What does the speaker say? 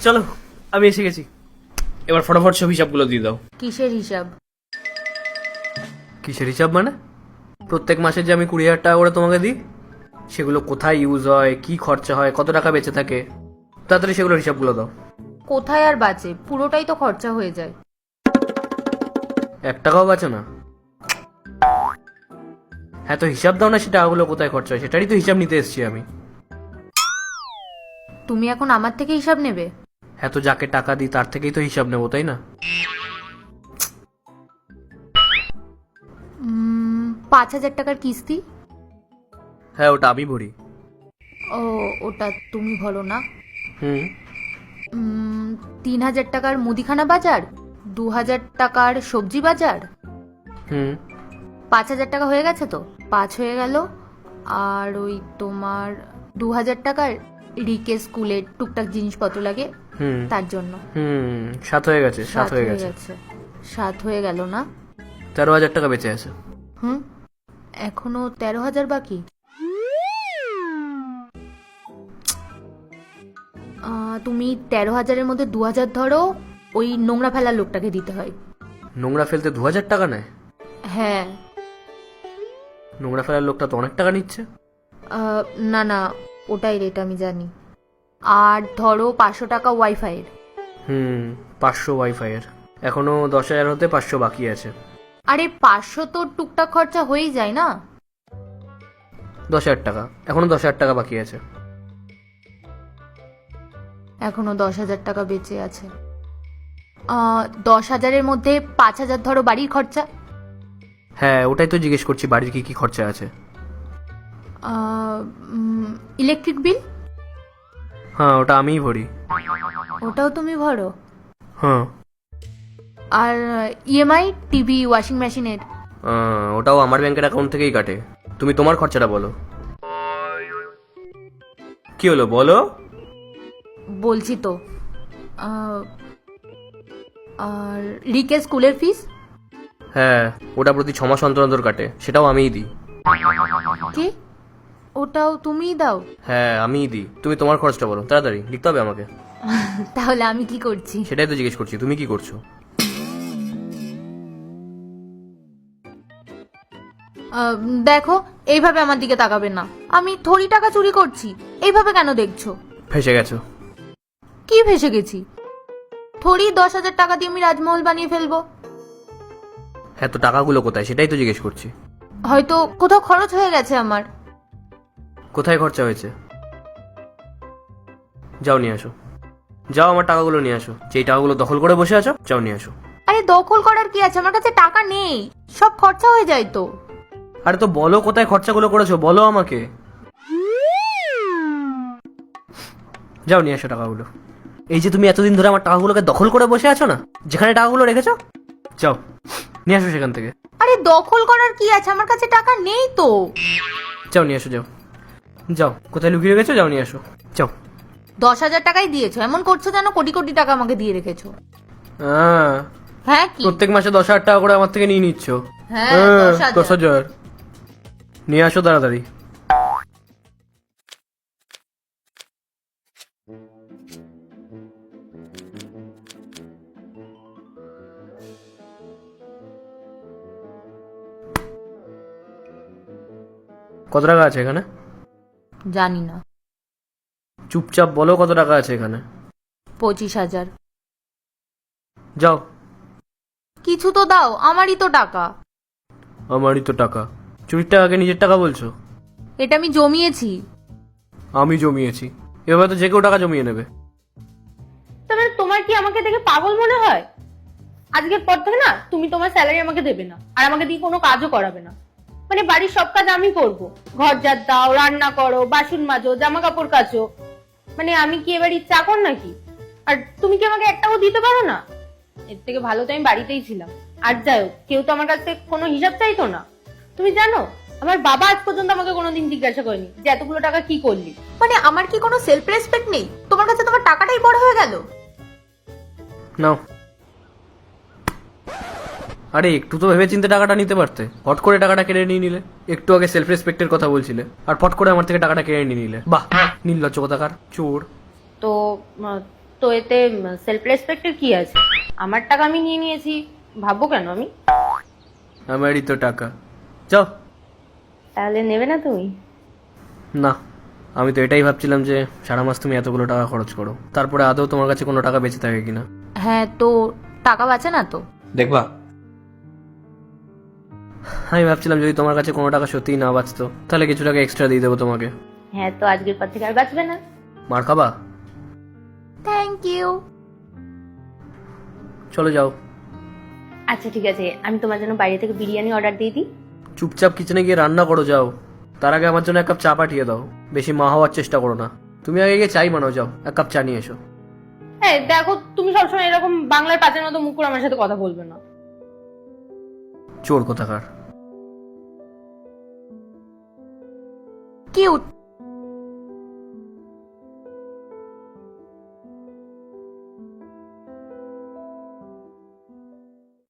চলো আমি এসে গেছি, এবার ফটাফট সব হিসাবগুলো দিয়ে দাও। কিসের হিসাব? কিসের হিসাব মানে? প্রত্যেক মাসে যে আমি 20,000 টাকা করে তোমাকে দিই, সেগুলো কোথায় ইউজ হয়, কি খরচা হয়, কত টাকা বেঁচে থাকে, তাড়াতাড়ি সেগুলোর হিসাবগুলো দাও। কোথায় আর বাঁচে, পুরোটাই তো খরচা হয়ে যায়। 1 টাকাও বাঁচে না? হ্যাঁ তো হিসাব দাও না, সে টাকাগুলো কোথায় খরচা হয় সেটারই তো হিসাব নিতে এসেছি আমি। তুমি এখন আমার থেকে হিসাব নেবে? হ্যাঁ তো যাকে টাকা দিই তার থেকেই তো হিসাব নেবো, তাই না? 5,000 টাকার কিস্তি। হ্যাঁ ওটা আমি ভরি। ও, ওটা তুমি ভরো না? হুম। 3,000 টাকার মুদিখানা বাজার, 2,000 টাকার সবজি বাজার। হুম। 5,000 টাকা হয়ে গেছে তো, 5 হয়ে গেল। আর ওই তোমার 2,000 টাকার রিকে স্কুলের টুকটাক জিনিসপত্র লাগে হুম। তার জন্য। 7 হয়ে গেছে, 7 হয়ে গেছে। 7 হয়ে গেল না? 13,000 টাকা বেঁচে আছে। এখনো 13,000 বাকি। তুমি 13,000-এর মধ্যে 2,000 ধরো, ওই নোংরা ফেলার লোকটাকে দিতে হয়। নোংরা ফেলতে 2,000 টাকা নেয়? হ্যাঁ। নোংরা ফেলার লোকটা তো অনেক টাকা নিচ্ছে। না না, ওটাই রেট আমি জানি। আর ধরো 500 টাকা ওয়াইফাইয়ের। 500 ওয়াইফাইয়ের। এখনো 10,000 হতে 500 বাকি আছে। আরে 500 তো টুকটাক খরচা হয়েই যায় না? 10,000 টাকা, এখনো 10,000 টাকা বাকি আছে। এখনো 10,000 টাকা বেঁচে আছে। 10,000-এর মধ্যে 5,000 ধরো বাড়ির খরচা। হ্যাঁ ওটাই তো জিজ্ঞেস করছি, বাড়ির কি কি খরচা আছে। Electric bill. হ্যাঁ ওটা আমিই ভরি। ওটাও তুমি ভরো? হ্যাঁ। আর ইএমআই, টিভি, ওয়াশিং মেশিনের। ওটাও আমার ব্যাংকের অ্যাকাউন্ট থেকেই কাটে। তুমি তোমার খরচাটা বলো। কি হলো বলো? বলছি তো। আর রিকে স্কুলের ফিস। হ্যাঁ ওটা প্রতি 6 মাস অন্তর অন্তর কাটে, সেটাও আমিই দিই। কি? ওটাও তুমিই দাও? হ্যাঁ আমিই দিই। তুমি তোমার খরচটা বলো, তাড়াতাড়ি লিখতে হবে আমাকে। তাহলে আমি কি করছি? সেটাই তো জিজ্ঞেস করছি, তুমি কি করছো? দেখো, এইভাবে আমার দিকে তাকাবে না। আমি থরি টাকা চুরি করছি, এইভাবে কেন দেখছো? ফেসে গেছো। কি ফেসে গেছি? থরি 10,000 টাকা দিয়ে আমি রাজমহল বানিয়ে ফেলবো। হ্যাঁ তো টাকাগুলো কোথায় সেটাই তো জিজ্ঞেস করছি। হয়তো কোথাও খরচ হয়ে গেছে আমার। কোথায় খরচা হয়েছে? যাও নিয়ে আসো, যাও আমার টাকাগুলো নিয়ে আসো। যেই টাকাগুলো দখল করে বসে আছো, যাও নিয়ে আসো। আরে দখল করার কি আছে, আমার কাছে টাকা নেই, সব খরচা হয়ে যায় তো। আরে তো বলো কোথায় খরচাগুলো করেছো, বলো আমাকে। যাও নিয়ে আসো টাকাগুলো। এই যে তুমি এতদিন ধরে আমার টাকাগুলোকে দখল করে বসে আছো না, যেখানে টাকাগুলো রেখেছো, যাও নিয়ে আসো সেখান থেকে। আরে দখল করার কি আছে, আমার কাছে টাকা নেই তো। যাও নিয়ে আসো, যাও যাও, কোথায় লুকিয়ে রেখেছো, যাও নিয়ে আসো, যাও। 10,000 টাকাই দিয়েছো, এমন করছো যেন কোটি কোটি টাকা আমাকে দিয়ে রেখেছো। হ্যাঁ কি? প্রত্যেক মাসে 10,000 টাকা করে আমার থেকে নিয়ে নিচ্ছ। হ্যাঁ, 10,000 নিয়ে আসো তাড়াতাড়ি। কত টাকা আছে এখানে? জানি না। চুপচাপ বলো কত টাকা আছে এখানে। 25,000। যাও। কিছু তো দাও, আমারই তো টাকা। আমারই তো টাকা? চুরির টাকাকে নিজের টাকা বলছো? এটা আমি জমিয়েছি। আমি জমিয়েছি? এভাবে তো যে কেউ টাকা জমিয়ে নেবে। তবে তোমার কি আমাকে দেখে পাগল মনে হয়? আজকের পর থেকে না, তুমি তোমার স্যালারি আমাকে দেবে না, আর আমাকে দিয়ে কোনো কাজও করাবে না। মানে বাড়ির সব কাজ আমি করব, ঘর ঝাড় দাও, রান্না করো, বাসন মাজো, জামা কাপড় কাচো। মানে আমি কি এবারই চাকর নাকি? আর তুমি কি আমাকে একটাও দিতে পারো না? এর থেকে ভালো তো আমি বাড়িতেই ছিলাম। আর যাই হোক, কেউ তো আমার কাছ থেকে কোনো হিসাব চাইতো না। তুমি জানো, আমার বাবা আজ পর্যন্ত আমাকে কোনোদিন জিজ্ঞাসা করেনি যে এতগুলো টাকা কি করলি। মানে আমার কি কোনো সেলফ রেসপেক্ট নেই? তোমার কাছে তোমার টাকাটাই বড় হয়ে গেল। নাও। আরে একটু তো ভেবে চিন্তে টাকাটা নিতে পারতে, হট করে টাকাটা কেড়ে নিয়ে নিলে। একটু আগে সেলফ রেসপেক্টের কথা বলছিলে, আর ফট করে আমার থেকে টাকাটা কেড়ে নিয়ে নিলে। বাহ, নির্লজ্জ কোথাকার চোর। তো তো এতে সেলফ রেসপেক্টের কি আছে? আমার টাকা আমি নিয়ে নিয়েছি, ভাববো কেন আমি? আমারই তো টাকা। যাও। তাহলে নেবে না তুমি? না, আমি তো এটাই ভাবছিলাম যে সারা মাস তুমি এতগুলো টাকা খরচ করো, তারপরে আদৌ তোমার কাছে কোনো টাকা বেঁচে থাকে কিনা। হ্যাঁ, তো টাকা বাঁচে না তো? দেখবা, আমি ভাবছিলাম যদি তোমার কাছে কোনো টাকা সত্যিই না বাঁচতো তাহলে কিছু টাকা এক্সট্রা দিয়ে দেবো তোমাকে। হ্যাঁ, তো আজকের পর থেকে আর বাঁচবে না। মার খাবা? Thank you. চলো যাও। আচ্ছা ঠিক আছে, আমি তোমার জন্য বাইরে থেকে বিরিয়ানি অর্ডার দিয়ে দিই। চুপচাপ কিচেনে গিয়ে রান্না করো, যাও। তার আগে আমার জন্য এক কাপ চা পাঠিয়ে দাও। বেশি মা হওয়ার চেষ্টা করো না। তুমি আগে গিয়ে চাই বানাও, যাও এক কাপ চা নিয়ে এসো। হ্যাঁ দেখো, তুমি সবসময় এরকম বাংলার পাঁচের মতো মুখ করে আমার সাথে কথা বলবে না। চোর কোথাকার। কিউট।